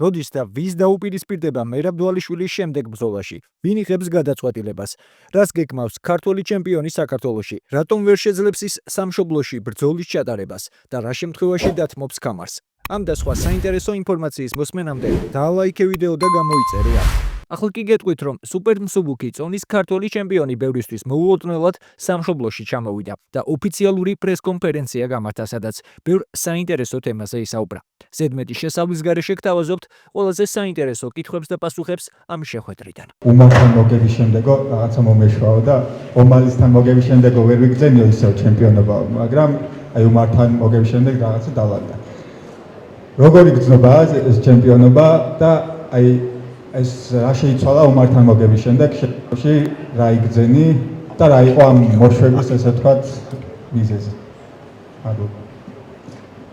როდის და ვის დაუპირისპირდება მერაბ დვალიშვილის შემდეგ ბრძოლაში? ვინ იღებს გადაწყვეტილებას? რას გეკმავს ქართველი ჩემპიონი საქართველოში? რატომ ვერ შეძლებს ის სამშობლოში ბრძოლის ჩატარებას და რა შემთხვევაში დათმობს ქამარს? ამ და სხვა საინტერესო ინფორმაციის მოსმენამდე დალაიქე ვიდეო და გამოიწერე აქ. ახლა კი გეტყვით, რომ სუპერ მსუბუქი წონის ქართველი ჩემპიონი ბევრისთვის მოულოდნელად სამშობლოში ჩამოვიდა და ოფიციალური პრესკონფერენცია გამართა, სადაც ბევრ საინტერესო თემაზე ისაუბრა. ზედმეტი შესავლის გარეშე გთავაზობთ ყველაზე საინტერესო კითხვებს და პასუხებს ამ შეხვედრიდან. უმართან მოგების შემდეგო რაღაცა მომეშვაო და ომალისთან მოგების შემდეგო ვერ ვიგრძენიო ისევ ჩემპიონობა, მაგრამ აი უმართან მოგების შემდეგ რაღაცა დავარდა. როგორი გრძნობაა ეს ჩემპიონობა და აი ეს რა შეიცვალა უმართან მოგების შემდეგ შემდგომში რა იგრძენი და რა იყო ამ მოშვების ესე ვთქვათ მიზეზი.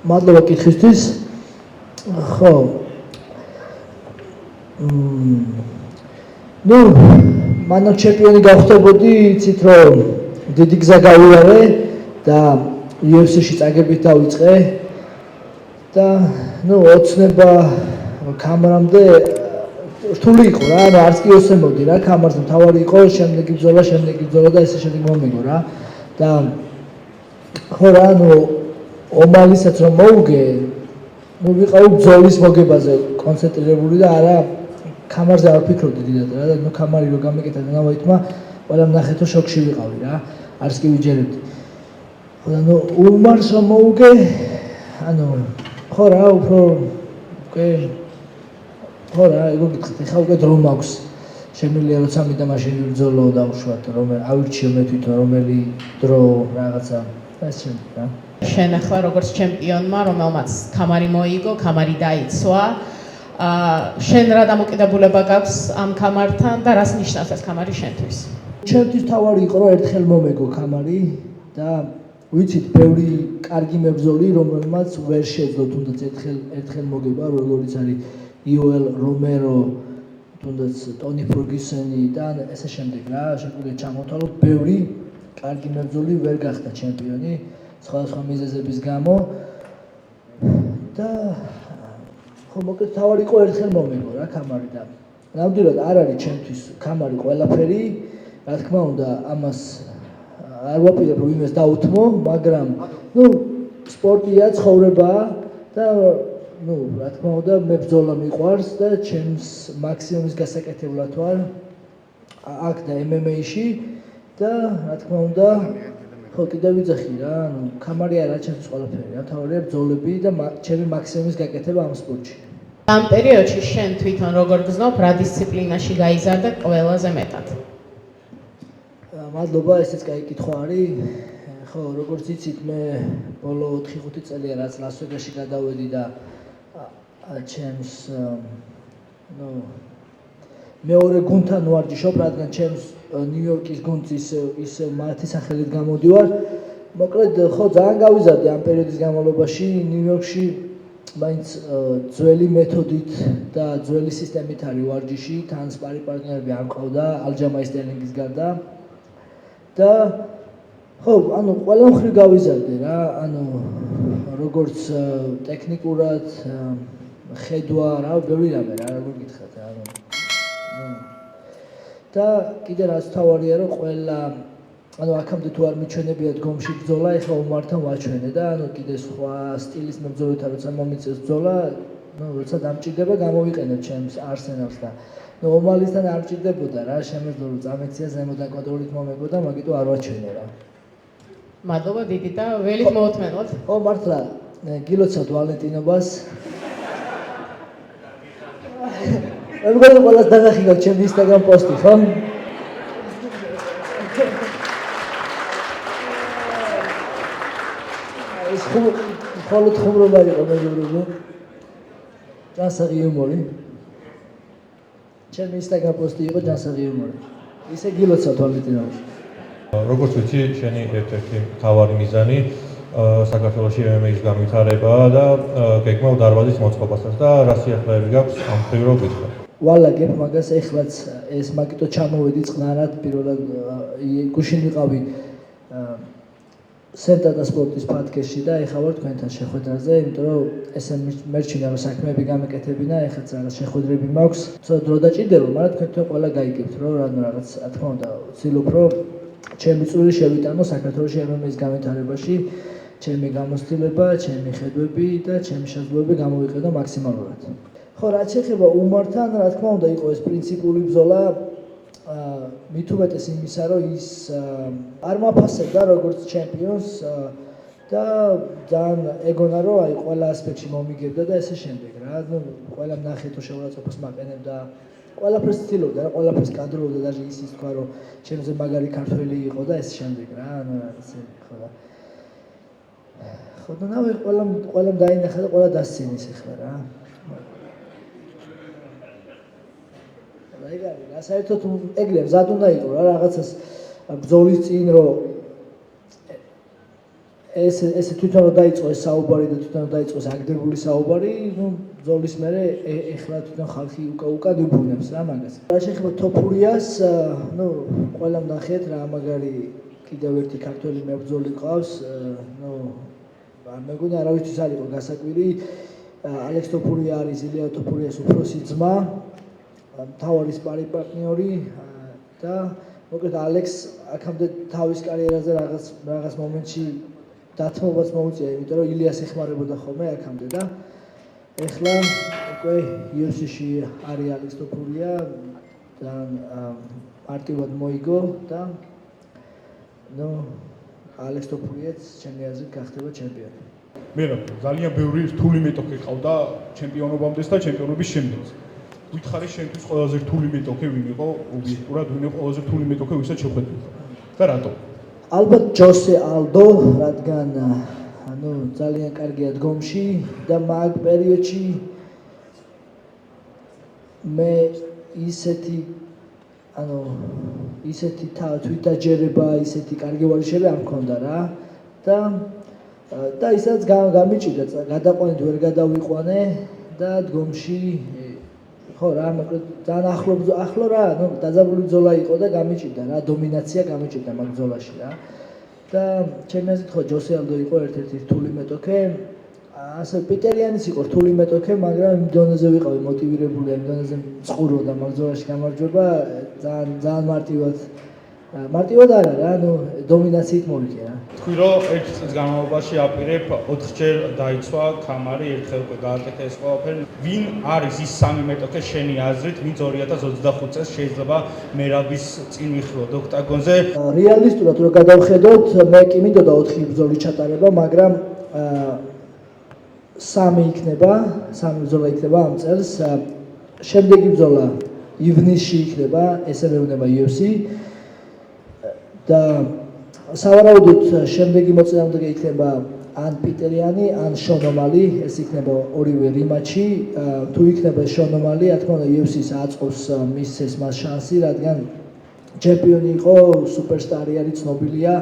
მადლობა კითხვისთვის. ხო. მანო ჩემპიონი გავხდებოდი, იცით რომ დიდი გზა გავიარე და UFC-ში წაგებით დავიწყე და ოცნება კამერამდე რთული იყო რა, არც კი ოსემოდი რა, კამერზე მთავარი იყო შემდეგი ბრძოლა და ესე შემდეგ მომიგო რა. და ხო რა, ომალისაც რომ მოვუგე, ვიყავი ბრძოლის მოგებაზე კონცენტრირებული და არა კამერზე არ ვფიქრობდი დიდად რა და კამერი რო გამეკეთა და გავაითმა, ყველა ნახეთო შოკში ვიყავი რა, არც კი ვიჯერებდი. ხო და უმარს რომ მოვუგე, ხო რა, უფრო ხო რა, ეგ გითხეთ, ეხლა უკვე დრო მაქვს. შემიძლია როცა მიდა მაშინ ვიბრძოლო და უშუალოდ რომ ავირჩიო მე თვითონ რომელი დრო რაღაცა ეს შემდეგ რა. შენ ახლა როგორც ჩემპიონმა, რომელმაც კამარი მოიგო, კამარი დაიცვა, შენ რა დამოკიდებულება გაქვს ამ კამართან და რას ნიშნავს ეს კამარი შენთვის? ჩემთვის თავარი იყო რომ ერთხელ მომეგო კამარი და ვიცით, ბევრი კარგი მებრძოლი, რომელმაც ვერ შეძლო თუნდაც ერთხელ მოგება, როგორიც არის იოელ რომერო, თუნდაც ტონი ფერგუსონი და ესე შემდეგ რა, შეგვიძლია ჩამოვთვალოთ, ბევრი კარგი მებრძოლი ვერ გახდა ჩემპიონი სხვადასხვა მიზეზების გამო და ხო მოკლედ თავარი იყო ერთხელ მომეგო რა კამარი და ნამდვილად არ არის ჩემთვის კამარი ყველაფერი, რა თქმა უნდა, ამას არ ვაპირებ რომ იმას დაუთმო, მაგრამ სპორტია, ცხოვრებაა და რა თქმა უნდა, მე ბრძოლა მიყვარს და ჩემს მაქსიმუმის გასაკეთებლად ვარ აქ და MMA-ში და რა თქმა უნდა, ხო კიდევ ვიძახი რა, კამარი არა ჩემთვის ყველაფერი, მთავარია ბრძოლები და ჩემი მაქსიმუმის გაკეთება ამ სპორტში. ამ პერიოდში შენ თვითონ როგორ გრძნობ, რა დისციპლინაში გაიზარდა ყველაზე მეტად? მადლობა, ესეც კაი კითხვა არის. ხო, როგორც იცით, მე ბოლო 4-5 წელია რაც ლას-ვეგასში გადავედი და ჩემს მეორე გუნდთან ვარჯიშობ, რადგან ჩემს ნიუ-იორკის გუნდს ისევ მათი სახელით გამოდივარ. მოკლედ, ხო, ძალიან გავიზარდი ამ პერიოდის განმავლობაში ნიუ-იორკში მაინც ძველი მეთოდით და ძველი სისტემით არის ვარჯიში, თან სპარი პარტნიორები არ მყავდა, ალჯამაი სტერლინგის გარდა. და ხო, ყველა მხრივ გავიზარდე რა, როგორც ტექნიკურად, ხედვა, რა, ბევრი რამე რა, როგორ გითხრათ რა. და კიდე რაც თავარია რომ ყველა აქამდე თუ არ მიჩვენებიათ გომში ბრძოლა, ეხლა უმართან ვაჩვენე და კიდე სხვა სტილის მებრძოლთა როცა მომიწევს ბრძოლა, როცა დამჭირდება გამოვიყენებ ჩემს არსენალს და ომალისთან არ მჭირდებოდა რა, შემეძლო რომ წამეცია ზემოდან კონტროლით მომეგო და მაგიტო არ ვაჩვენე რა. მადლობა დიდი და ველით მოუთმენლად. ხო, მართლა გილოცავთ ვალენტინობას. მე მგონი ყველას დანახი გაქვს ჩემი ინსტაგრამ პოსტი, ხო? ეს მხოლოდ ხუმრობა იყო მეგობრებო. ჯანსაღი იუმორი. ჩემი ინსტაგრამ პოსტი იყო ჯანსაღი იუმორი. ისე გილოცავთ ვალენტინობაში. როგორც ვიცი, შენი ერთ-ერთი მთავარი მიზანი საქართველოში MMA-ის განვითარებაა და გეგმავ დარბაზის მოწყობასაც და რა სიახლეები გაქვს ამ მხრივ რო გითხრა. ვალაგებ მაგას ეხლაც ეს მაგიტო ჩამოვედი წყნარად პირველად გუშინ ვიყავი სერტატა სპორტის პოდკასტში და ეხლა ვარ თქვენთან შეხვედრაზე, იმიტომ რომ ესე მერჩინა რომ საქმეები გამეკეთებინა, ეხლა რაღაც შეხვედრები მაქვს. ცოტა დრო დაჭირდება, მაგრამ თქვენ ყველა გაიგებთ, რომ რაღაც რა თქმა უნდა, ვცდილობ რომ ჩემი წვლილი შევიტანო საქართველოს MMA-ის განვითარებაში, ჩემი გამოცდილება, ჩემი ხედვები და ჩემი შესაძლებლობები გამოვიყენო მაქსიმალურად. ხო, რაც შეეხება უმართან, რა თქმა უნდა, იყო ეს პრინციპული ბრძოლა. მით უმეტეს იმისა, რომ ის არ მაფასებდა როგორც ჩემპიონს და ძალიან ეგონა რომ აი ყველა ასპექტში მომიგებდა და ესე შემდეგ რა. ნუ ყველა ნახეთ რომ შეურაცხყოფას მაყენებდა, ყველაფერს ცდილობდა რა, ყველაფერს კადრობდა და ისიც თქვა რომ ჩემზე მაგარი ქართველი იყო და ესე შემდეგ რა. ანუ რაღაცე ხო და ხო და ნავე ყველამ დაინახა და ყველა დასცინის ახლა რა. რა საერთოდ ეგრე მზად უნდა იყო რა რაღაცას ბრძოლის წინ რომ ეს თვითონ რომ დაიწყო ეს საუბარი და თვითონ რომ დაიწყოს აგდებული საუბარი, ნუ ბრძოლის მერე ეხლა თვითონ ხალხი უკან იბუნებს რა მაგას. რა შეეხება თოფურიას, ნუ ყველამ ნახეთ რა მაგარი კიდევ ერთი ქართველი მებრძოლი ყავს, ნუ მე მგონი არავისთვის არ იყო გასაკვირი, ალექს თოფურია არის ილია თოფურიას უფროსი ძმა. თავარის პარტნიორი და მოკლედ ალექს აქამდე თავის კარიერაზე რაღაც მომენტში დათმობაც მოუწია, იმიტომ რომ ილიას ეხმარებოდა ხოლმე აქამდე და ეხლა უკვე UFC-ში არის ალექს თოფურია და პარტიულად მოიგო და ნუ ალექს თოფურიაც ჩემი აზრით გახდება ჩემპიონი. მე რა ძალიან ბევრი რთული მეტოქე ყავდა ჩემპიონობამდე და ჩემპიონობის შემდეგ. ვითხარი შენთვის ყველაზე რთული მეტოქე ვინ იყო ობიექტურად ვინ იყო ყველაზე რთული მეტოქე ვისაც შეხვედრით და რატო? ალბათ ჯოსე ალდო, რადგან ანუ ძალიან კარგია დგომში და მაგ პერიოდში მე ისეთი თვითდაჯერება, ისეთი კარგი ვარიშები არ მქონდა რა და ისაც გამიჭირდა, გადაყვანით ვერ გადავიყვანე და დგომში ხო რა, მაგრამ ძალიან ახლო რა, ნუ დაძაბული ბრძოლა იყო და გამიჭირდა რა, დომინაცია გამიჭირდა მაგ ბრძოლაში რა. და ჩემი აზრით ხო ჯოსე ალდო იყო ერთ-ერთი რთული მეტოქე. ასე პიტერიანიც იყო რთული მეტოქე, მაგრამ იმ დონეზე ვიყავი მოტივირებული, იმ დონეზე მწყურობდა მაგ ბრძოლაში გამარჯვება, ძალიან მარტივად არა რა, ნუ დომინაციით მოვიქე რა. თქვი რომ ერთ წლის განმავლობაში აპირებ 4-ჯერ დაიცვა ქამარი, ერთხელ უკვე გააკეთა ეს ყველაფერი. ვინ არის ის სამი მეტოქე შენი აზრით, ვინც 2025 წელს შეიძლება მერაბის წინ ვიხილოთ ოქტაგონზე? რეალისტურად რო გადავხედოთ, მე კი მინდოდა 4 ბრძოლის ჩატარება, მაგრამ 3 ბრძოლა იქნება ამ წელს. შემდეგი ბრძოლა ივნისში იქნება, ესე მეუბნება UFC და სავარაუდოდ შემდეგი მოწინააღმდეგე იქნება ან პიტერიანი, ან შონომალი, ეს იქნება ორივე რიმატჩი. თუ იქნება შონომალი, რა თქმა უნდა UFC-ს აწყობს მისცეს მას შანსი, რადგან ჩემპიონი იყო, სუპერსტარი არის, ცნობილია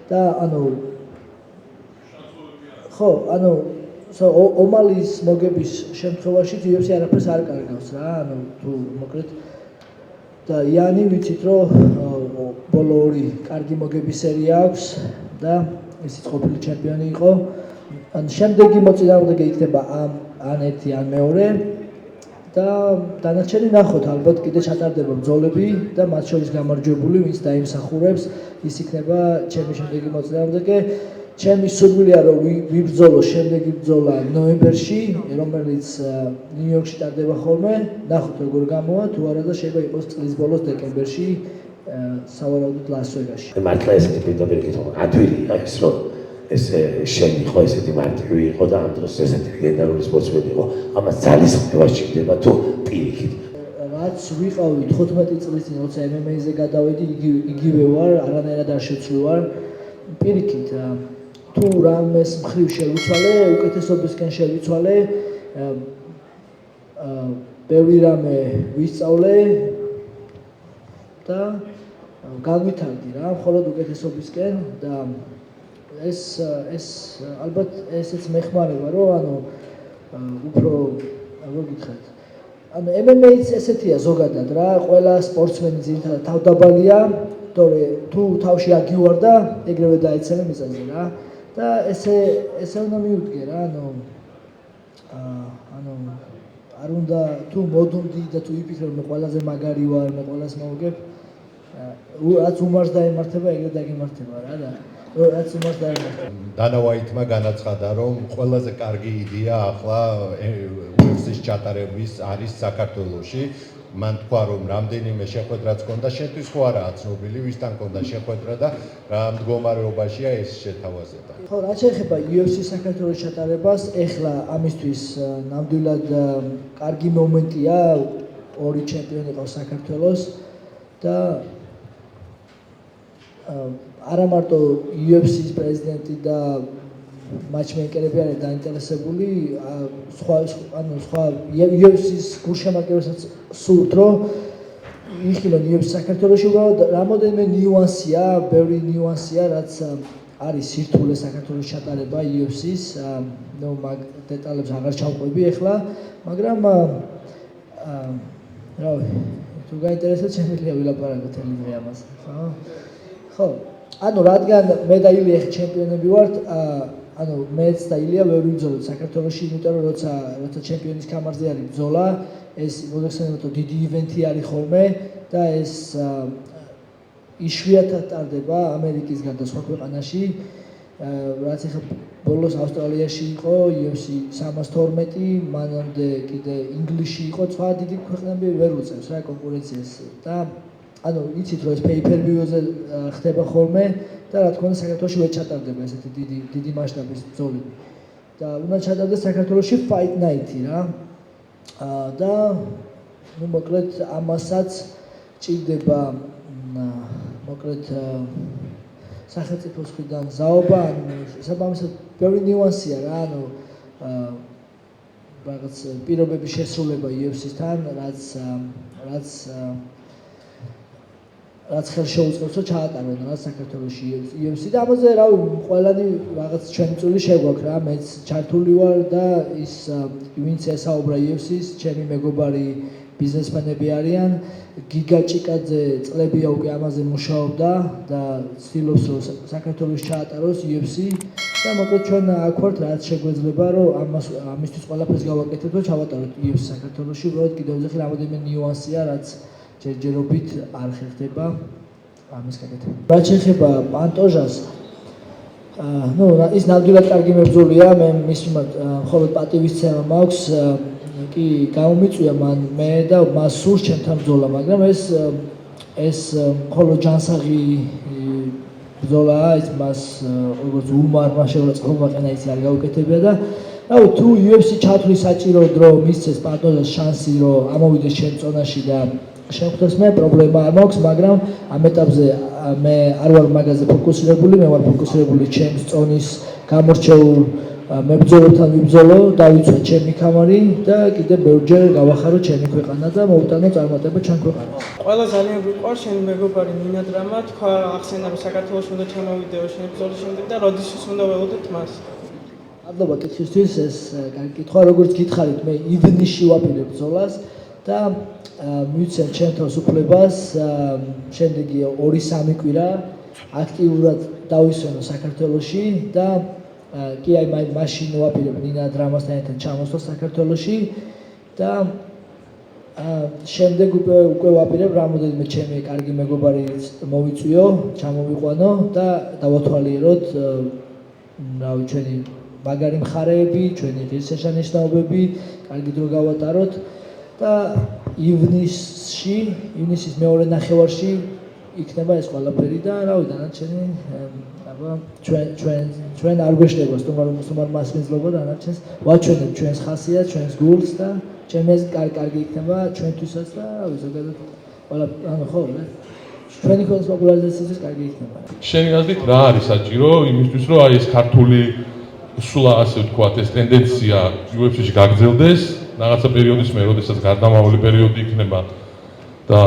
და ომალის მოგების შემთხვევაში UFC არაფერს არ კარგავს რა, თუ მოკლედ და იანი ვიცით რომ ბოლო 2 კარგი მოგების სერია აქვს და ისიც ყოფილი ჩემპიონი იყო. ან შემდეგი მოწინააღმდეგე იქნება ან ერთი ან მეორე და დანარჩენი ნახოთ, ალბათ კიდე ჩატარდება ბრძოლები და მათ შორის გამარჯვებული ვინც დაიმსახურებს, ის იქნება ჩემი შემდეგი მოწინააღმდეგე. ჩემი სურვილია რომ ვიბრძოლო შემდეგი ბრძოლა ნოემბერში, რომელიც ნიუ-იორკში ტარდება ხოლმე. ნახოთ როგორ გამოვა, თუ არა და შეიძლება იყოს წლის ბოლოს დეკემბერში სავარაუდოდ ლას-ვეგასში. მართლა ესეთი პირდაპირ კითხვა ადვილია ეს რომ ეს შენი ხო ესეთი მარტივი იყო და ამ დროს ესეთი ლეგენდარული სპორტსმენი იყო. ამას ძალისხმევა სჭირდება თუ პირიქით. რაც ვიყავი 15 წლის წინ, როცა MMA-ზე გადავედი, იგივე ვარ, არანაირად არ შეცვლი ვარ. პირიქით თუ რამეს მხრივ შევიცვალე, უკეთესობისკენ შევიცვალე, ბევრი რამე ვისწავლე და განვითარდი რა, მხოლოდ უკეთესობისკენ და ეს ალბათ ესეც მეხმარება, რომ უფრო როგორ გითხრათ. MMA-ც ესეთია ზოგადად რა, ყველა სპორტსმენი ძირითადად თავდაბალია, თორე თუ თავში აგივარდა, ეგრევე დაეცემა მიწაზე რა. და ესე უნდა მიუდგე რა, ანუ არ უნდა თუ მოდუნდი და თუ იფიქრებ მე ყველაზე მაგარი ვარ, მე ყველას მოვგებ, რაც უმარს დაემართება, ეგრე დაგემართება რა და რაც უმარს დაემართება. დანა ვაიტმა განაცხადა, რომ ყველაზე კარგი იდეა ახლა UFC-ის ჩატარების არის საქართველოში. მან თქვა, რომ რამდენიმე შეხვედრაც ჰქონდა, შენთვის ხო არაა ცნობილი, ვისთან ჰქონდა შეხვედრა და რა მდგომარეობაშია ეს შეთავაზება. ხო, რაც შეეხება UFC-ის საქართველოს ჩატარებას, ეხლა ამისთვის ნამდვილად კარგი მომენტია, ორი ჩემპიონი ყავს საქართველოს და არა მარტო UFC-ის პრეზიდენტი და матчмейкерები არიან დაინტერესებული, სხვა UFC-ის გულშემატკივრებსაც სურთ, რომ იხილონ UFC საქართველოში უბრალოდ რამოდენიმე ნიუანსია, ბევრი ნიუანსია, რაც არის სირთულე საქართველოს ჩატარება UFC-ის, მაგ დეტალებს აღარ ჩავყვები ახლა, მაგრამ რავი, თუ გაინტერესებს, შემიძლია ვილაპარაკოთ თელი დღე ამაზე, ხო? ანუ რადგან მე და ილია ჩემპიონები ვართ, ანუ მეც და ილია ვერ ვიბრძოლოთ საქართველოში, იმიტომ რომ როცა ჩემპიონის კამარზე არის ბრძოლა, ეს მოგეხსენებათ დიდი ივენთი არის ხოლმე და ეს იშვიათად ტარდება ამერიკის გარდა სხვა ქვეყანაში, რაც ახლა ბოლოს ავსტრალიაში იყო UFC 312, მანამდე კიდე ინგლისში იყო, სხვა დიდი ქვეყნები ვერ უწევს რა კონკურენციას და ანუ იცით რომ ეს pay-per-view-ზე ხდება ხოლმე და რა თქმა უნდა საქართველოში ვერ ჩატარდება ესეთი დიდი მასშტაბის ბრძოლები. და უნდა ჩატარდეს საქართველოში Fight Night-ი რა. და ნუ მოკლედ ამასაც ჭირდება მოკლედ სახელმწიფოს მხრიდან ზაობა, ანუ საბამისად ბევრი ნიუანსია რა, ანუ რაღაც პირობების შესრულება UFC-თან, რაც ხელშეუწყობს რომ ჩაატარონ რა საქართველოში UFC და ამაზე რავი ყველანი რაღაც ჩვენი წული შეგვაქვს რა, მეც ჩართული ვარ და ის ვინც ესაუბრა UFC-ს, ჩემი მეგობარი ბიზნესმენები არიან, გიგა ჭიკაძე წლებია უკვე ამაზე მუშაობდა და ცდილობს რომ საქართველოს ჩაატაროს UFC და მოკლედ ჩვენ აქ ვართ, რაც შეგვეძლება რომ ამისთვის ყველაფერს გავაკეთებთ და ჩავატაროთ UFC საქართველოში, უბრალოდ კიდევ ზეხი რამოდენიმე ნიუანსია, რაც ჯერჯერობით არ ხერხდება ამის გაკეთება. რაც შეეხება პანტოჟას, ნუ ის ნამდვილად კარგი მებრძოლია, მე მის მიმართ მხოლოდ პატივისცემა მაქვს, კი გამომიწვია მე და მას სურს ჩემთან ბრძოლა, მაგრამ ეს მხოლოდ ჯანსაღი ბრძოლაა, ის მას როგორც უმარმა შეურაცხყოფა მაყენა ის არ გაუკეთებია და რავი თუ UFC ჩათვლის საჭირო დრო მისცეს პანტოჟას შანსი რომ ამოვიდეს ჩემ წონაში და შეხვდეს მე პრობლემა არ მაქვს, მაგრამ ამ ეტაპზე მე არ ვარ მაგაზე ფოკუსირებული, მე ვარ ფოკუსირებული ჩემს წონის გამორჩეულ მებრძოლებთან ვიბრძოლო, დავიცვა ჩემი კამარი და კიდე ბევრჯერ გავახარო ჩემი ქვეყანა და მოვუტანო წარმატება ჩვენ ქვეყანას. ყველა ძალიან გვიყვარს შენ მეგობარი მინა დრამა, თქვა ახსენა რომ საქართველოს უნდა ჩამოვიდეო შენი ბრძოლის შემდეგ და როდესაც უნდა ველოდოთ მას. მადლობა კითხვისთვის, ეს კარგი კითხვა, როგორც გითხარით, მე ივნისში ვაპირებ ბრძოლას და მივცემ ჩემ თავს უფლებას, შემდეგი 2-3 კვირა აქტიურად დავისვენო საქართველოში და კი აი მაშინ ვაპირებ ნინა დრამასთან ერთად ჩამოსვლა საქართველოში და შემდეგ უკვე ვაპირებ რამოდენიმე ჩემი კარგი მეგობარი მოვიწვიო, ჩამოვიყვანო და დავათვალიეროთ რავი ჩვენი მაგარი მხარეები, ჩვენი ღირსშესანიშნაობები, კარგი დრო გავატაროთ და ივნისის მეორე ნახევარში იქნება ეს ყველაფერი და რავი დანარჩენი აბა ჩვენ არ გვეშლება სტუმარ მასმეძლობა დანარჩენს ვაჩვენებ ჩვენს ხასიათს, ჩვენს გულს და ჩემი ეს კარგი იქნება ჩვენთვისაც და რავი ზოგადად ყველა ანუ ხო ჩვენი ქვეყნის პოპულარიზაციისთვის კარგი იქნება. შენი აზრით რა არის საჭირო იმისთვის რომ აი ეს ქართული სულა ასე ვთქვათ ეს ტენდენცია UFC-ში გაგრძელდეს რაღაცა პერიოდის მე, როდესაც გარდამავალი პერიოდი იქნება და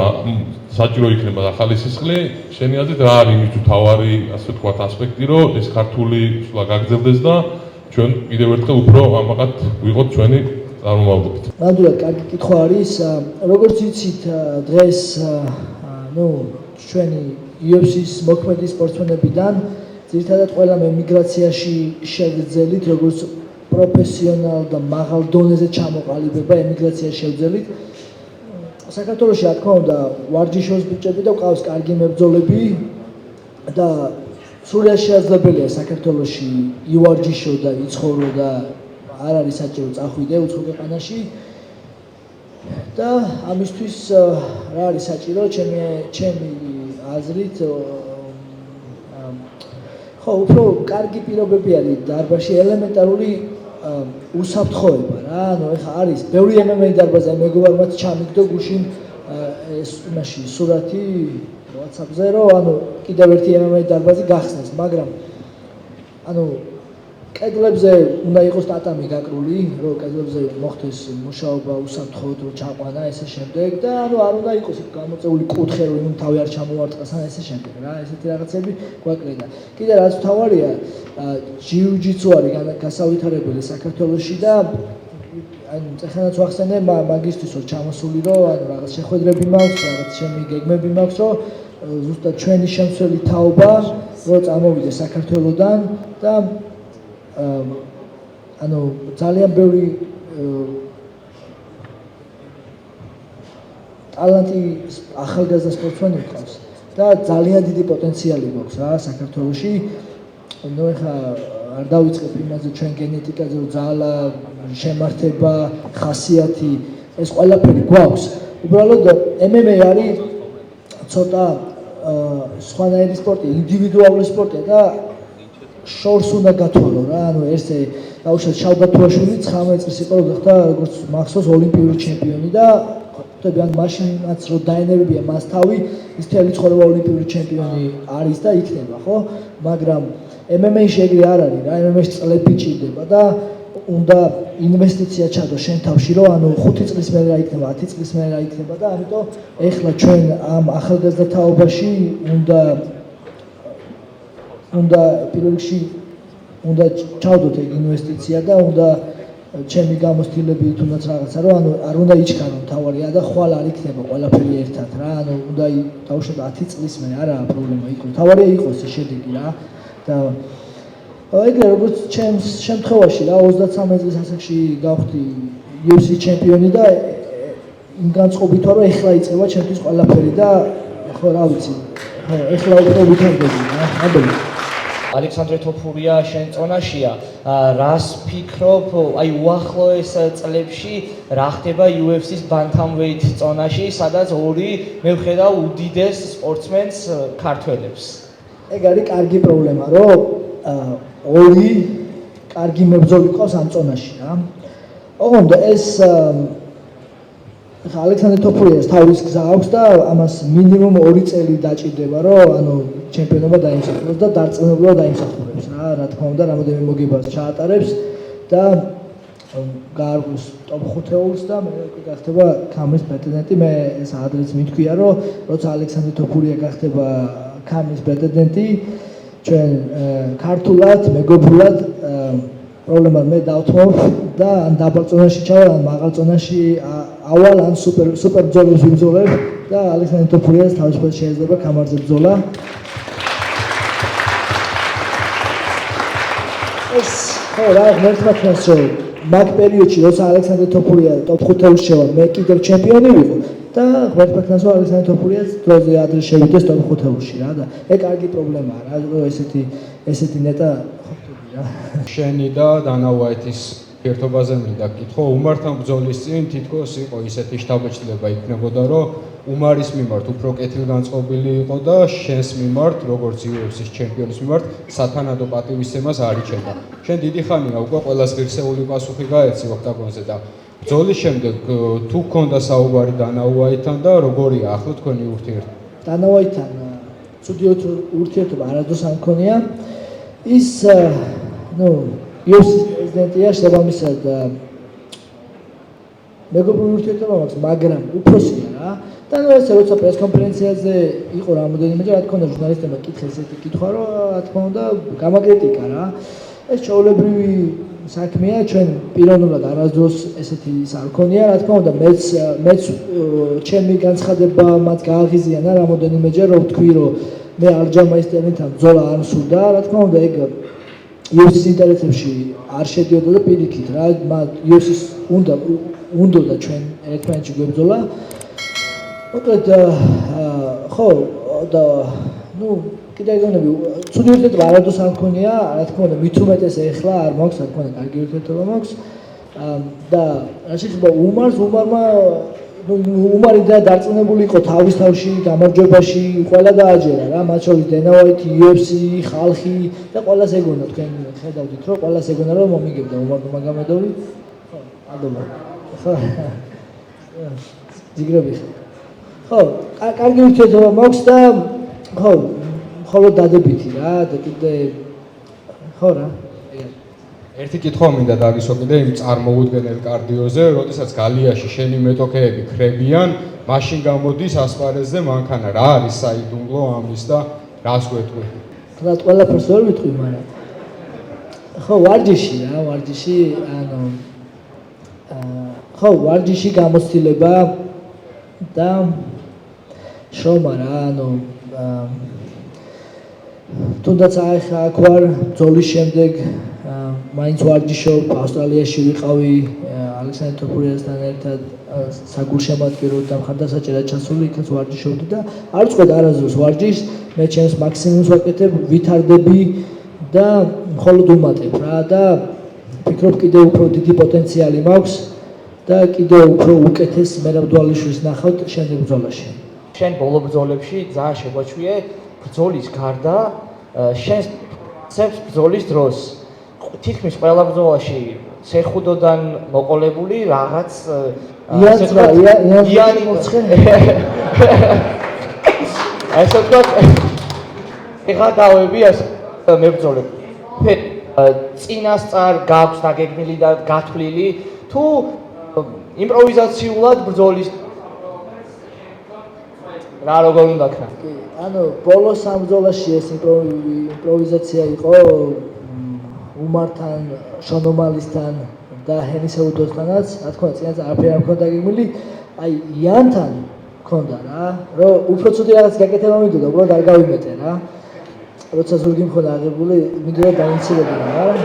საჭირო იქნება ახალი სისხლი, შენი აზრით რა არის იმის თავარი, ასე ვთქვათ, ასპექტი, რომ ეს ქართული სულა გაგრძელდეს და ჩვენ კიდევ ერთხელ უფრო ამაყად ვიყოთ ჩვენი წარმომავლობით. ნამდვილად კარგი კითხვა არის, როგორც იცით, დღეს ნუ ჩვენი UFC-ის მოქმედი სპორტსმენებიდან ძირითადად ყველა ემიგრაციაში შეგრძელით, როგორც პროფესიონალ და მაღალ დონეზე ჩამოყალიბება ემიგრაციაში შევძელით. საქართველოში რა თქმა უნდა ვარჯიშობს ბიჭები და ყავს კარგი მებრძოლები და სრულად შესაძლებელია საქართველოში ივარჯიშო და იცხოვრო და არ არის საჭირო წახვიდე უცხო ქვეყანაში და ამისთვის რა არის საჭირო ჩემი აზრით ხო უფრო კარგი პირობები არის დარბაზში ელემენტარული უსაფრთხოება რა ანუ ეხა არის ბევრი MMA დარბაზი მეგობარმა ჩამიგდო გუშინ ეს იმაში სურათი WhatsApp-ზე რომ ანუ კიდევ ერთი MMA დარბაზი გახსნეს მაგრამ ანუ კედლებზე უნდა იყოს ტატამი გაკრული რომ კედლებზე მოხდეს მუშაობა უსაფრთხოდ რომ ჩაყვანა ესე შემდეგ და ანუ არ უნდა იყოს გამოწეული კუთხე რომ იმ თავი არ ჩამოვარტყას ან ესე შემდეგ რა ესეთი რაღაცები გვაკრედა კიდე რაც თავარია ჯიუ-ჯიტსუ არის გასავითარებელი საქართველოში და ანუ ეხანაც ვახსენე მაგისტრის რომ ჩამოსული რომ ანუ რაღაც შეხვედრები მაქვს რაღაც ჩემი გეგმები მაქვს რომ ზუსტად ჩვენი შემცველი თაობა რომ წამოვიდეს საქართველოდან და ანუ ძალიან ბევრი ტალანტი ახალგაზრდა სპორტსმენი ყავს და ძალიან დიდი პოტენციალი გვაქვს რა საქართველოში. ნუ ეხა არ დავიწყებ იმაზე ჩვენ გენეტიკაზე რომ ძალა, შემართება, ხასიათი ეს ყველაფერი გვაქვს. უბრალოდ MMA არის ცოტა სხვანაირი სპორტი, ინდივიდუალური სპორტია და შორს უნდა გათვალო რა, ანუ ესე დაუშვათ შავდათუაშვილი 19 წლის იყო რომ გახდა როგორც მახსოვს ოლიმპიური ჩემპიონი და ხტები ან მაშინაც რომ დაენერგია მას თავი, ის თელი ცხოვრება ოლიმპიური ჩემპიონი არის და იქნება, ხო? მაგრამ MMA-ში ეგრე არ არის რა, MMA-ში წლები ჭირდება და უნდა ინვესტიცია ჩადო შენ თავში რომ ანუ 5 წლის მერე რა იქნება, 10 წლის მერე რა იქნება და ამიტომ ეხლა ჩვენ ამ ახალგაზრდა თაობაში უნდა პირველ რიგში უნდა ჩავდოთ ეგ ინვესტიცია და უნდა ჩემი გამოცდილები თუნდაც რაღაცა რომ ანუ არ უნდა იჩქარო თავარია და ხვალ არ იქნება ყველაფერი ერთად რა ანუ უნდა დავუშვათ 10 წლის მერე არაა პრობლემა იყო თავარია იყოს ეს შედეგი რა და ეგრე როგორც ჩემს შემთხვევაში რა 33 წლის ასაკში გავხდი UFC ჩემპიონი და იმ განწყობითო რომ ეხლა იწყება ჩემთვის ყველაფერი და ხო რა ვიცი ხო ეხლა უფრო ვითარდება რა აბა ალექსანდრე თოფურია შენ წონაშია რას ფიქრობ აი უახლოეს წლებში რა ხდება UFC-ს bantamweight წონაში სადაც ორი მე ვხედავ უდიდეს სპორტსმენს ქართველებს ეგ არის კარგი პრობლემა რომ ორი კარგი მებრძოლი ყავს ამ წონაში რა ოღონდ ეს ალექსანდრე თოფურიას თავის გზა აქვს და ამას მინიმუმ 2 წელი დაჭირდება რომ ანუ ჩემპიონობა დაიმსახურებს და დარწმუნებულად დაიმსახურებს რა თქმა უნდა რამოდენიმე მოგებას ჩაატარებს და გაარგოს ტოპ 5-ს და მე გახდება ქამრის პრეტენდენტი მე ეს ადრეც მითქვია რომ როცა ალექსანდრე თოფურია გახდება ქამრის პრეტენდენტი ჩვენ ქართულად მეგობრულად პრობლემა მე დავთმობ და ან დაბალ წონაში ჩავალ ან მაღალ წონაში ავალ ან სუპერ ბრძოლებს ვიბრძოლებ და ალექსანდრე თოფურიას თავისუფლად შეიძლება ქამარზე ბრძოლა ეს ხო რა მერტმაკნას რომ მაგ პერიოდში როცა ალექსანდრე თოფურია ტოპ 5-ში შევა მე კიდევ ჩემპიონი ვიყო და მერტმაკნას რომ ალექსანდრე თოფურიას დროზე ადრე შევიდეს ტოპ 5-ში რა და ეგ კარგი პრობლემაა რა რომ ესეთი ნეტა ხოხტები რა შენი და დანა უაიტის ერთობაზე მინდა გითხო უმართან ბრძოლის წინ თითქოს იყო ისეთი შთაბეჭდილება იქნებოდა რომ უმარის მიმართ უფრო კეთილგანწყობილი იყო და შენს მიმართ როგორც UFC-ის ჩემპიონის მიმართ სათანადო პატივისცემას არ იჩენდა. შენ დიდი ხანია უკვე ყველას ღირსეული პასუხი გაეცი ოქტაგონზე და ბრძოლის შემდეგ თუ გქონდა საუბარი დანა უაიტთან და როგორია ახლა თქვენი ურთიერთობა? დანა უაიტთან ცუდი ურთიერთობა არასდროს არ მქონია. ის ნუ UFC-ის პრეზიდენტია შესაბამისად მეგობრული ურთიერთობა მაქვს, მაგრამ უფროსია რა. და ნუ ესე როცა პრესკონფერენციაზე იყო რამოდენიმეჯერ, რა თქმა უნდა ჟურნალისტებმა კითხეს ესეთი კითხვა, რომ რა თქმა უნდა გამაკრიტიკა რა. ეს ჩვეულებრივი საქმეა, ჩვენ პიროვნულად არასდროს ესეთი ის არ ქონია, რა თქმა უნდა მეც ჩემი განცხადება მათ გააღიზიანა რამოდენიმეჯერ, რომ ვთქვი, რომ მე არჯამაისტერთან ბრძოლა არ მსურდა, რა თქმა უნდა, ეგ UFC-ის ინტერესებში არ შედიოდა და პირიქით რა, UFC-ის უნდა ჩვენ ერთმანეთში გვებრძოლა. მოკლედ ხო და ნუ კიდე ეგონები ცუდი ურთიერთობა არადოს არ მქონია, რა თქმა უნდა მით უმეტეს ეხლა არ მაქვს, რა თქმა უნდა კარგი ურთიერთობა მაქვს და რა შეიძლება უმარმა უმარი და დარწმუნებული იყო თავის თავში, გამარჯვებაში, ყველა დააჯერა რა, მათ შორის Dana White, UFC, ხალხი და ყველას ეგონა თქვენ ხედავდით რომ ყველას ეგონა რომ მომიგებდა უმარ მაგამედოვი. ხო, ადობა. ხო. ძიგრები. ხო, კარგი ურთიერთობა მაქვს და ხო, მხოლოდ დადებითი რა და კიდე ხო რა. ერთი კითხვა მინდა დაგისვა კიდე იმ წარმოუდგენელ კარდიოზე, როდესაც გალიაში შენი მეტოქეები ხრებიან, მაშინ გამოდის ასპარეზზე მანქანა. რა არის საიდუმლო ამის და რას გვეტყვი? რა ყველაფერს ვერ ვიტყვი, მაგრამ ხო, ვარჯიში რა, ვარჯიში, ანუ ხო, ვარჯიში გამოცდილება და შრომა რა, ანუ თუნდაც ახლა აქ ვარ ბრძოლის შემდეგ მაინც ვარჯიშობ, ავსტრალიაში ვიყავი ალექსანდრე თოფურიასთან ერთად საგულშემატკივროდ და მხარდასაჭერად ჩასული, იქაც ვარჯიშობდი და არ ვწყვეტ არასდროს ვარჯიშს, მე ჩემს მაქსიმუმს ვაკეთებ, ვითარდები და მხოლოდ უმატებ რა და ვფიქრობ კიდე უფრო დიდი პოტენციალი მაქვს და კიდე უფრო უკეთეს მერაბდვალიშვილს ნახავთ შემდეგ ბრძოლაში. შენ ბოლო ბრძოლებში ძალიან შეგვაჩვიე ბრძოლის გარდა შენს ცებს ბრძოლის დროს თითქმის ყველა ბრძოლაში სეხუდოდან მოყოლებული რაღაც იანი მოცხენე ასე ვთქვათ ეხადავები ასე მებრძოლებ წინასწარ გაქვს დაგეგმილი და გათვლილი თუ იმპროვიზაციულად ბრძოლის რა როგორ უნდა ქნა? ანუ ბოლო სამ ბრძოლაში ეს იმპროვიზაცია იყო უმართან, შონომალისთან და ჰენისეუდოსთანაც, რა თქმა უნდა, წინაც არაფერი არ მქონდა გეგმილი, აი იანთან მქონდა რა, რომ უფრო ცუდი რაღაც გაკეთება მინდოდა, უბრალოდ არ გავიმეტე რა. როცა ზურგი მქონდა აღებული, მინდოდა დაინცირებინა, მაგრამ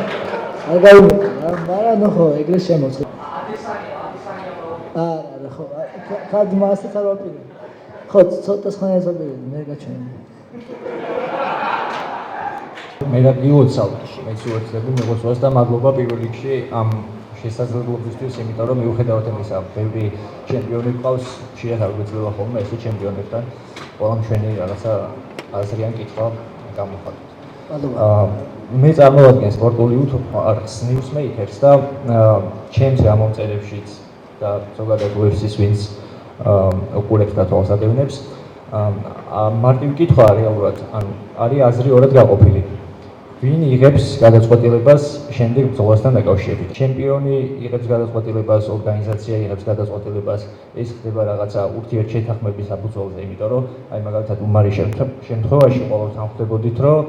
არ გავიმეტე რა, მაგრამ ნუ ხო, ეგრე შემოწე. არა, ხო, კარგი მასე არ ვაპირებ. ხო, ცოტა ხანია ზოგადად, მე გაჩვენე. მე რა გილოცავთ, მეც უერთდები მეგობრებს და მადლობა პირველ რიგში ამ შესაძლებლობისთვის, იმიტომ რომ მიუხედავად იმისა, ბევრი ჩემპიონი ყავს, შეიძლება არ გვეძლება ხოლმე ესე ჩემპიონებთან, ყველამ ჩვენი რაღაცა აზრიან კითხვა გამოხატოთ. მე წარმოვადგენ სპორტული უთხრს ნიუსმეიკერს და ჩემს გამომწერებშიც და ზოგადად UFC-ს ვინც უყურებს და თვალს ადევნებს, მარტივი კითხვა რეალურად, ანუ არის აზრი ორად გაყოფილი. ვინ იღებს გადაწყვეტილებას შემდეგ ბრძოლასთან დაკავშირებით? ჩემპიონი იღებს გადაწყვეტილებას, ორგანიზაცია იღებს გადაწყვეტილებას, ეს ხდება რაღაცა ურთიერთშეთანხმების საფუძველზე, იმიტომ რომ აი მაგალითად უმარის შემთხვევაში ყოველთვის ამხდებოდით, რომ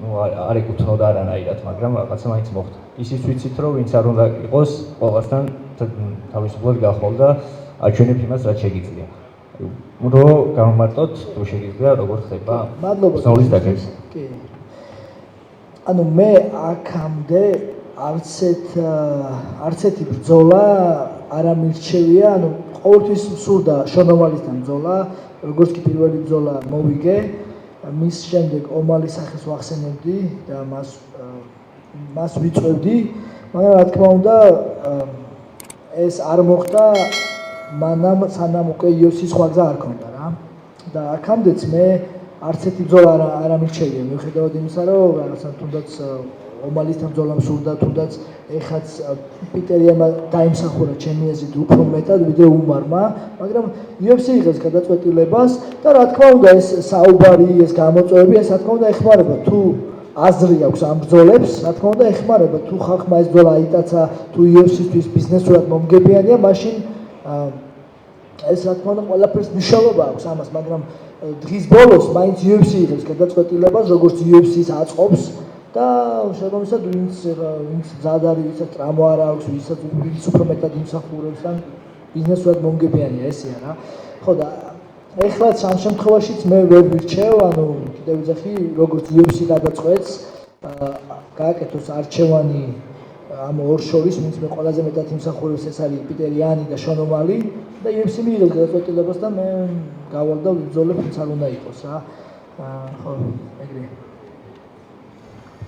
ნუ არ ეკუთვნოდა არანაირად, მაგრამ რაღაცა მაინც მოხდა. ისიც ვიცით, რომ ვინც არ უნდა იყოს, ყველასთან თავისუფლად გახვალ და აჩვენებ იმას, რაც შეგიძლია. რომ გამომარტოთ, თუ შეგიძლია, როგორ ხდება ბრძოლის დაგეგმა. კი. ანუ მე აქამდე არც ერთი ბრძოლა არ ამირჩევია, ანუ ყოველთვის მსურდა შონომალისთან ბრძოლა, როგორც კი პირველი ბრძოლა მოვიგე, მის შემდეგ ომალის სახეს ვახსენებდი და მას ვიწევდი, მაგრამ რა თქმა უნდა ეს არ მოხდა მანამ სანამ უკვე UFC-ის სხვა გზა არ ქონდა რა. და აქამდეც მე არც ერთი ბრძოლა არ ამირჩევია, მიუხედავად იმისა, რომ რაღაცა თუნდაც ომალისთან ბრძოლა მსურდა, თუნდაც ეხაც პიტერიამ დაიმსახურა ჩემი აზრით უფრო მეტად ვიდრე უმარმა, მაგრამ UFC იღებს გადაწყვეტილებას და რა თქმა უნდა ეს საუბარი, ეს გამოწვევები, ეს რა თქმა უნდა ეხმარება თუ აზრი აქვს ამ ბრძოლებს, რა თქმა უნდა ეხმარება თუ ხალხმა ეს ბრძოლა აიტაცა, თუ UFC-თვის ბიზნესურად მომგებიანია, მაშინ ეს რა თქმა უნდა ყველაფერს მნიშვნელობა აქვს ამას, მაგრამ დღის ბოლოს მაინც UFC იღებს გადაწყვეტილებას, როგორც UFC-ს აწყობს და შესაბამისად ვინც მზად არის, ვისაც ტრამვა არ აქვს, ვინც უფრო მეტად იმსახურებს ან ბიზნესურად მომგებიანია, ესეა რა. ხო და ეხლა ამ შემთხვევაშიც მე ვერ ვირჩევ, ანუ კიდევ ვიძახი, როგორც UFC გადაწყვეტს, გააკეთოს არჩევანი ამ ორ შორის, ვინც მე ყველაზე მეტად იმსახურებს, ეს არის პიტერ იანი და შონ ომალი და UFC მიიღებს გადაწყვეტილებას და მე გავალ და ვიბრძოლებ, ვინც არ უნდა იყოს რა. ხო, ეგრე.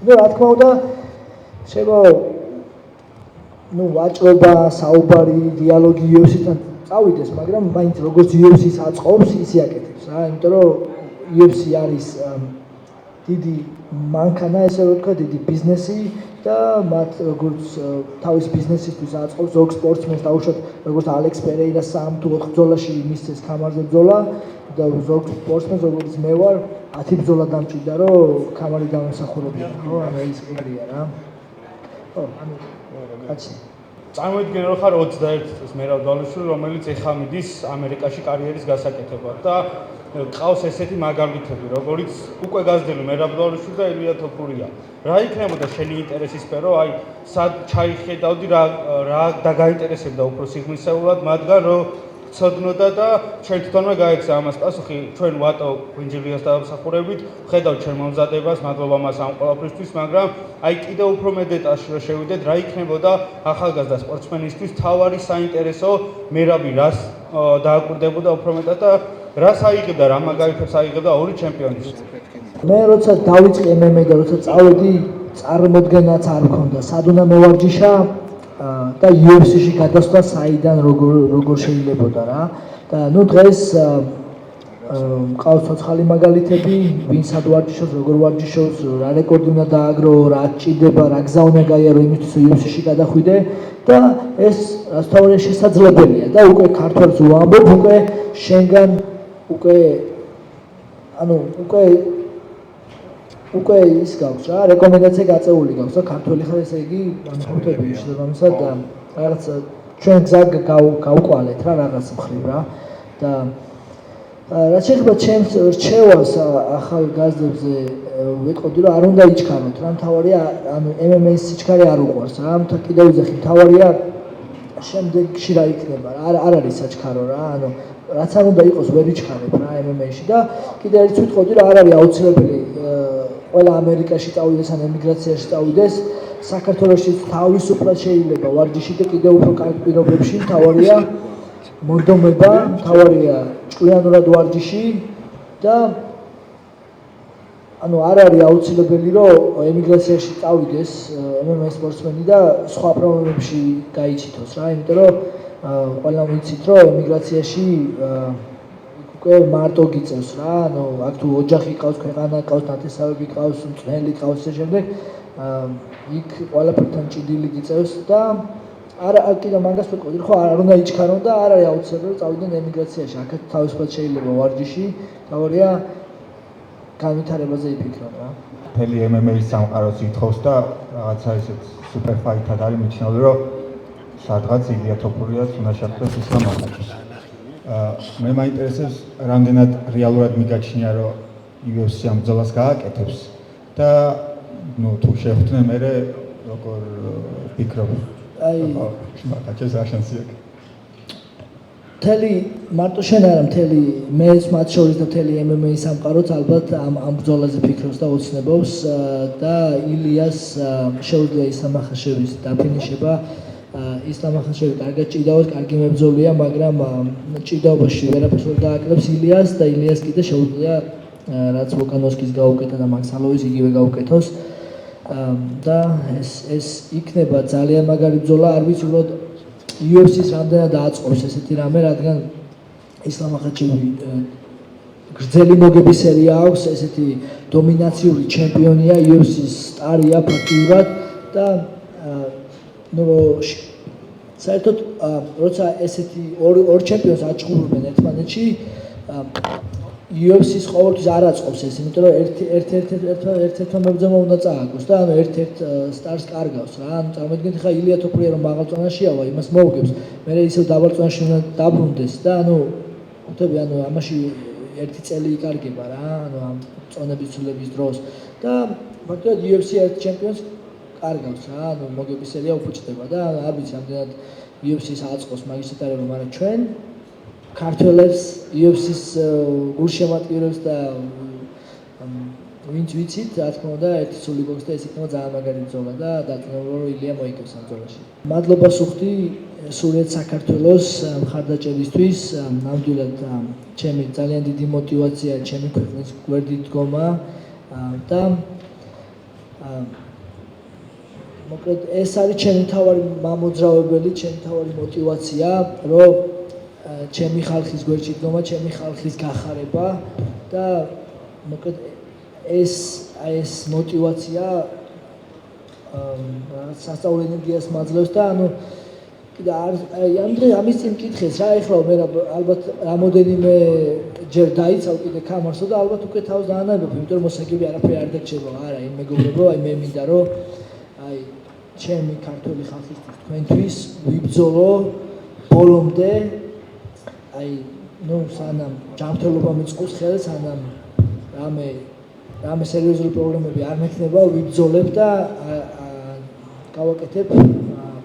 რა თქმა უნდა, შეიძლება ვაჭრობა, საუბარი, დიალოგი UFC-თან წავიდეს, მაგრამ მაინც როგორც UFC-ს აწყობს, ის იაკეთებს რა, იმიტომ რომ UFC არის დიდი მანქანა, ესე რომ ვთქვა, დიდი ბიზნესი და მათ როგორც თავის ბიზნესისთვის აწყობს ზოგ სპორტსმენს დაუშვათ, როგორც ალექს პერეირა 3 თუ 4 ბრძოლაში მისცეს ქამარზე ბრძოლა და ზოგ სპორტსმენს როგორც მე ვარ 10 ბრძოლა დამჭირდა, რომ ქამარი დამესახურებია, ხო, ანუ ის ეგრეა რა. ხო, ანუ კაცი წარმოიდგინე რომ ხარ 21 წლის მერაბ დვალიშვილი, რომელიც ეხლა მიდის ამერიკაში კარიერის გასაკეთებლად და ყავს ესეთი მაგალითები, როგორიც უკვე გაზრდილი მერაბ დვალიშვილი და ილია თოფურია. რა იქნებოდა შენი ინტერესის სფერო, აი სად ჩაიხედავდი რა დაგაინტერესებდა უფრო სიღრმისეულად მათგან, რომ ცოდნოდა და ჩვენ თვითონმა გაექცა ამას პასუხი, ჩვენ ვატო ვინჯილიას დავსახურებით, ხედავ ჩვენ მომზადებას, მადლობა მას ამ ყველაფრისთვის, მაგრამ აი კიდევ უფრო მეტ დეტალში რომ შევიდეთ, რა იქნებოდა ახალგაზრდა სპორტსმენისთვის თავარი საინტერესო მერაბი, რას დააკვირდებოდა უფრო მეტად და რას აიღებდა, რა მაგალითებს აიღებდა ორი ჩემპიონის. მე როცა დავიწყე MMA და როცა წავედი, წარმოდგენაც არ მქონდა, სად უნდა მოვარჯიშა და UFC-ში გადასვლა საიდან როგორ შეიძლებოდა რა. და ნუ დღეს მყავს ცოცხალი მაგალითები, ვინ სად ვარჯიშობს, როგორ ვარჯიშობს, რა რეკორდი უნდა დააგრო, რა ჭირდება, რა გზა უნდა გაიარო იმისთვის, რომ UFC-ში გადახვიდე და ეს რასთავარია შესაძლებელია და უკვე ქართველს ვამბობ, უკვე შენგან უკვე ის გაქვს რა, რეკომენდაცია გაწეული გაქვს და ქართველი ხარ, ესე იგი ამხობები შესაბამისად და რაღაც ჩვენ გზა გავყვალეთ რა რაღაც მხრივ რა და რაც შეიძლება ჩემს რჩევას ახალგაზრდებზე ვიტყოდი, რომ არ უნდა იჩქაროთ რა, მთავარია ანუ MMA-ის სიჩქარე არ უყვარს რა, კიდევ ვიძახი, მთავარია შემდეგში რა იქნება რა, არ არის საჩქარო რა, ანუ რაც არ უნდა იყოს ვერ იჩქარებ რა MMA-ში და კიდევ ერთ ვიტყოდი, რომ არ არის აუცილებელი ყველა ამერიკაში წავიდეს ან ემიგრაციაში წავიდეს, საქართველოში თავისუფლად შეიძლება ვარჯიში და კიდევ უფრო კარგ პირობებში, მთავარია მონდომება, მთავარია ჭკვიანურად ვარჯიში და ანუ არ არის აუცილებელი რომ ემიგრაციაში წავიდეს MMA სპორტსმენი და სხვა პრობლემებში გაიჩითოს რა, იმიტომ რომ ყველამ ვიცით რომ ემიგრაციაში უკვე მარტო გიწევს რა, ანუ აქ თუ ოჯახი ყავს, ქვეყანა ყავს, ნათესავები ყავს, მწვრთნელი ყავს და შემდეგ იქ ყველაფერთან ჭიდილი გიწევს და არა კიდე მაგას ვიტყოდი, ხო არ უნდა იჩქარონ და არ არის აუცილებელი წავიდნენ ემიგრაციაში, აქაც თავისუფლად შეიძლება ვარჯიში, თავარია განვითარებაზე იფიქრონ რა. მთელი MMA-ის სამყაროს ითხოვს და რაღაცა ისეთ სუპერ ფაითად არის მიჩნეული, რომ სადღაც ილია თოფურიას უნდა შეხვდეს ისლამ ახალში. მე მაინტერესებს რამდენად რეალურად მიგაჩნია რომ UFC ამ ბრძოლას გააკეთებს და ნუ თუ შეხვდნენ მე როგორ ფიქრობ აი მაგაჩეს არ შანსი აქვს მთელი მარტო შენ არა მთელი მეც მათ შორის და მთელი MMA სამყაროც ალბათ ამ ბრძოლაზე ფიქრობს და ოცნებობს და ილიას შეუძლია ისლამ ახაშევის დაფინიშება ისლამ ახაშევი კარგად ჭიდაობს, კარგი მებრძოლია, მაგრამ ჭიდაობაში ვერაფერს ვერ დააკლებს ილიას და ილიას კიდე შეუძლია რაც ვოკანოვსკის გაუკეთა და მაქსალოვის იგივე გაუკეთოს და ეს იქნება ძალიან მაგარი ბრძოლა, არ ვიცი უბრალოდ UFC-ს რამდენად დააწყობს ესეთი რამე, რადგან ისლამ ახაშევი გრძელი მოგების სერია აქვს, ესეთი დომინაციური ჩემპიონია, UFC-ს სტარია ფაქტიურად და ნუ საერთოდ როცა ესეთი ორ ჩემპიონს აჩხუბებენ ერთმანეთში UFC-ს ყოველთვის არ აწყობს ეს, იმიტომ რომ ერთ-ერთმა მებრძოლმა უნდა წააგოს და ანუ ერთ-ერთ სტარს კარგავს რა. ანუ წარმოიდგინეთ ხა ილია თოფურია რომ მაღალ წონაშიავა, იმას მოუგებს, მე ისევ დაბალ წონაში უნდა დაბრუნდეს და ანუ ხვდები, ანუ ამაში ერთი წელი იკარგება რა, ანუ ამ წონების ცვლილების დროს და ფაქტობრივად UFC ერთ ჩემპიონს კარგავს რა, ანუ მოგების სერია უფუჭდება და არ ვიცი ამდენად UFC-ს აწყოს მაგის ეტარება, მაგრამ ჩვენ ქართველებს UFC-ს გულშემატკივრებს და ვინც ვიცით, რა თქმა უნდა, ერთი სული გვაქვს და ეს იქნება ძალიან მაგარი ბრძოლა და დაწინაურება რომ ილია მოიგებს ამ ბრძოლაში. მადლობა სუხდი სურიეთ საქართველოს მხარდაჭერისთვის, ნამდვილად ჩემი ძალიან დიდი мотиваცია ჩემი ქვეყნის გვერდით დგომა და მოკლედ ეს არის ჩემი თავარი მამოძრავებელი, ჩემი თავარი мотиваცია, რომ ჩემი ხალხის გვერდში დგომა, ჩემი ხალხის გახარება და მოკლედ ეს мотиваცია სასწაულ ენერგიას მაძლევს და ანუ კიდე ამის წინ მკითხეს რა ეხლა მე ალბათ რამოდენიმე ჯერ დაიცავ კიდე კამარსო და ალბათ უკვე თავს დაანებებ, იმიტომ რომ მოსაგები არაფერი არ დაგჭირება. არა, იმ მეგობრებო, აი მე მინდა რომ აი ჩემი ქართული ხალხისთვის თქვენთვის ვიბრძოლო ბოლომდე. აი ნუ სანამ ჯანმრთელობა მიწყობს ხელს, სანამ რამე სერიოზული პრობლემები არ მექნება, ვიბრძოლებ და გავაკეთებ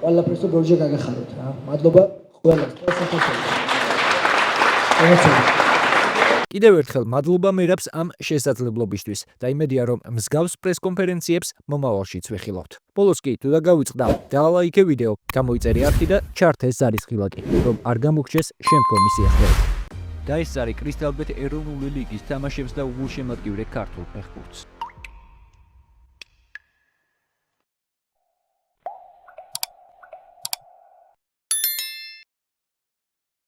ყველაფერს რომ ბორჯე გაგახაროთ რა. მადლობა ყველას. კიდევ ერთხელ მადლობა მერაბს ამ შესაძლებლობისთვის და იმედია რომ მსგავს პრესკონფერენციებს მომავალშიც ვეხილავთ. ბოლოს კი თუ დაგავიწყდა, დალაიქე ვიდეო, გამოიწერე ართი და ჩართე ზარის ხილაკი, რომ არ გამოგჩეს შემდგომი სიახლეები. და ეს არის კრისტალბეთ ეროვნული ლიგის თამაშებს და უგულშემატკივრე ქართულ ფეხბურთს.